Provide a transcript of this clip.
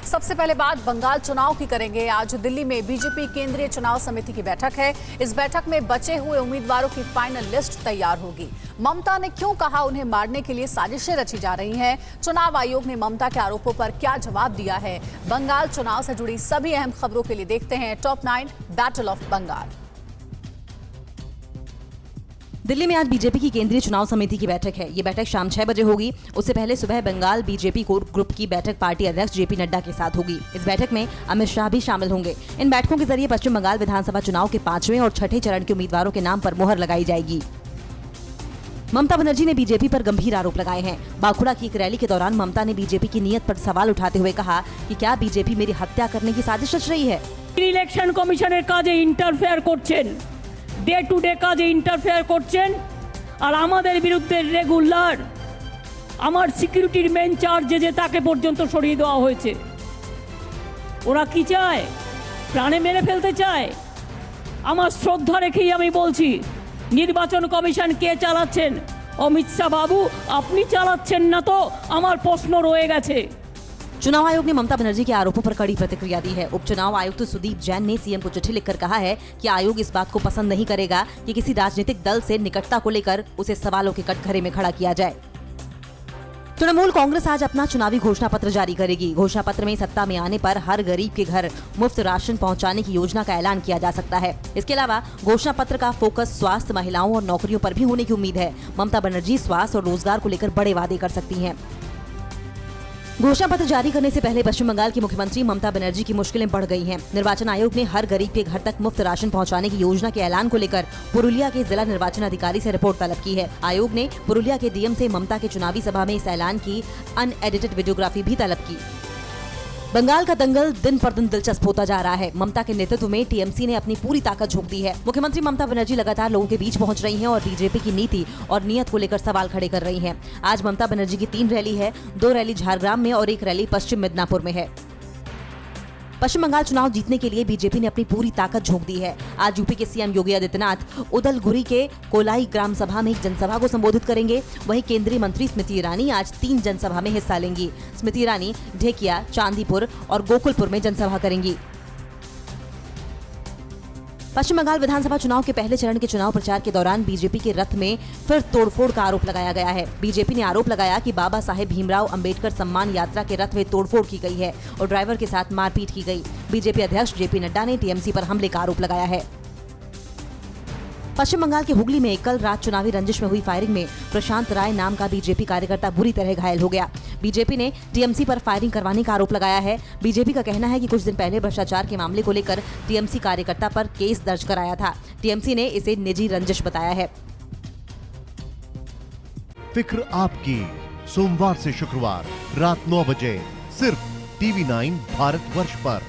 सबसे पहले बात बंगाल चुनाव की करेंगे। आज दिल्ली में बीजेपी केंद्रीय चुनाव समिति की बैठक है। इस बैठक में बचे हुए उम्मीदवारों की फाइनल लिस्ट तैयार होगी। ममता ने क्यों कहा उन्हें मारने के लिए साजिशें रची जा रही हैं? चुनाव आयोग ने ममता के आरोपों पर क्या जवाब दिया है? बंगाल चुनाव से जुड़ी सभी अहम खबरों के लिए देखते हैं top 9 battle of Bengal. Delhi में आज बीजेपी की केंद्रीय चुनाव समिति की बैठक है। ये बैठक शाम 6 बजे होगी। उससे पहले सुबह बंगाल बीजेपी कोर ग्रुप की बैठक पार्टी अध्यक्ष जेपी नड्डा के साथ होगी। इस बैठक में अमित शाह भी शामिल होंगे। इन बैठकों के जरिए पश्चिम बंगाल विधानसभा चुनाव के 5वें और 6ठे चरण के उम्मीदवारों के नाम पर मुहर लगाई जाएगी। ममता बनर्जी ने बीजेपी पर गंभीर आरोप लगाए हैं। बांकुड़ा की एक रैली के दौरान ममता ने बीजेपी की नीयत पर सवाल उठाते हुए कहा कि क्या बीजेपी मेरी हत्या करने की साजिश रच रही है? इलेक्शन कमिशনের কাজে ইন্টারফেয়ার করছেন, ডে টু ডে কাজে ইন্টারফেয়ার করছেন, আর আমাদের বিরুদ্ধে রেগুলার আমার সিকিউরিটির মেন চার্জে যে তাকে পর্যন্ত সরিয়ে দেওয়া হয়েছে। ওরা কি চায়? প্রাণে মেরে ফেলতে চায়। আমার শ্রদ্ধা রেখেই আমি বলছি, নির্বাচন কমিশন কে চালাচ্ছেন? অমিত শাহ বাবু আপনি চালাচ্ছেন না তো আমার প্রশ্ন রয়ে গেছে। चुनाव आयोग ने ममता बनर्जी के आरोपों पर कड़ी प्रतिक्रिया दी है। उपचुनाव आयुक्त सुदीप जैन ने सीएम को चिट्ठी लिखकर कहा है कि आयोग इस बात को पसंद नहीं करेगा कि किसी राजनीतिक दल से निकटता को लेकर उसे सवालों के कटघरे में खड़ा किया जाए। तृणमूल कांग्रेस आज अपना चुनावी घोषणा पत्र जारी करेगी। घोषणा पत्र में सत्ता में आने पर हर गरीब के घर मुफ्त राशन पहुंचाने की योजना का ऐलान किया जा सकता है। इसके अलावा घोषणा पत्र का फोकस स्वास्थ्य, महिलाओं और नौकरियों पर भी होने की उम्मीद है। ममता बनर्जी स्वास्थ्य और रोजगार को लेकर बड़े वादे कर सकती हैं। घोषणा पत्र जारी करने से पहले पश्चिम बंगाल की मुख्यमंत्री ममता बनर्जी की मुश्किलें बढ़ गई हैं। निर्वाचन आयोग ने हर गरीब के घर तक मुफ्त राशन पहुंचाने की योजना के ऐलान को लेकर पुरुलिया के जिला निर्वाचन अधिकारी से रिपोर्ट तलब की है। आयोग ने पुरुलिया के डीएम से ममता के चुनावी सभा में इस ऐलान की अनएडिटेड वीडियोग्राफी भी तलब की। बंगाल का दंगल दिन पर दिन दिलचस्प होता जा रहा है। ममता के नेतृत्व में टीएमसी ने अपनी पूरी ताकत झोंक दी है। मुख्यमंत्री ममता बनर्जी लगातार लोगों के बीच पहुंच रही हैं और बीजेपी की नीति और नियत को लेकर सवाल खड़े कर रही हैं। आज ममता बनर्जी की 3 रैली है। 2 रैली झारग्राम में और 1 रैली पश्चिम मिदनापुर में है। पश्चिम बंगाल चुनाव जीतने के लिए बीजेपी ने अपनी पूरी ताकत झोंक दी है। आज यूपी के सीएम योगी आदित्यनाथ उदलगुरी के कोलाई ग्राम सभा में एक जनसभा को संबोधित करेंगे। वहीं केंद्रीय मंत्री स्मृति ईरानी आज 3 जनसभा में हिस्सा लेंगी। स्मृति ईरानी ढेकिया, चांदीपुर और गोकुलपुर में जनसभा करेंगी। पश्चिम बंगाल विधानसभा चुनाव के पहले चरण के चुनाव प्रचार के दौरान बीजेपी के रथ में फिर तोड़फोड़ का आरोप लगाया गया है। बीजेपी ने आरोप लगाया कि बाबा साहेब भीमराव अंबेडकर सम्मान यात्रा के रथ में तोड़फोड़ की गई है और ड्राइवर के साथ मारपीट की गई। बीजेपी अध्यक्ष जेपी नड्डा ने टीएमसी पर हमले का आरोप लगाया है। पश्चिम बंगाल के हुगली में कल रात चुनावी रंजिश में हुई फायरिंग में प्रशांत राय नाम का बीजेपी कार्यकर्ता बुरी तरह घायल हो गया। बीजेपी ने टीएमसी पर फायरिंग करवाने का आरोप लगाया है। बीजेपी का कहना है कि कुछ दिन पहले भ्रष्टाचार के मामले को लेकर टीएमसी कार्यकर्ता पर केस दर्ज कराया था। टीएमसी ने इसे निजी रंजिश बताया है। फिक्र आपकी, सोमवार से शुक्रवार रात 9 बजे सिर्फ TV9 भारतवर्ष पर।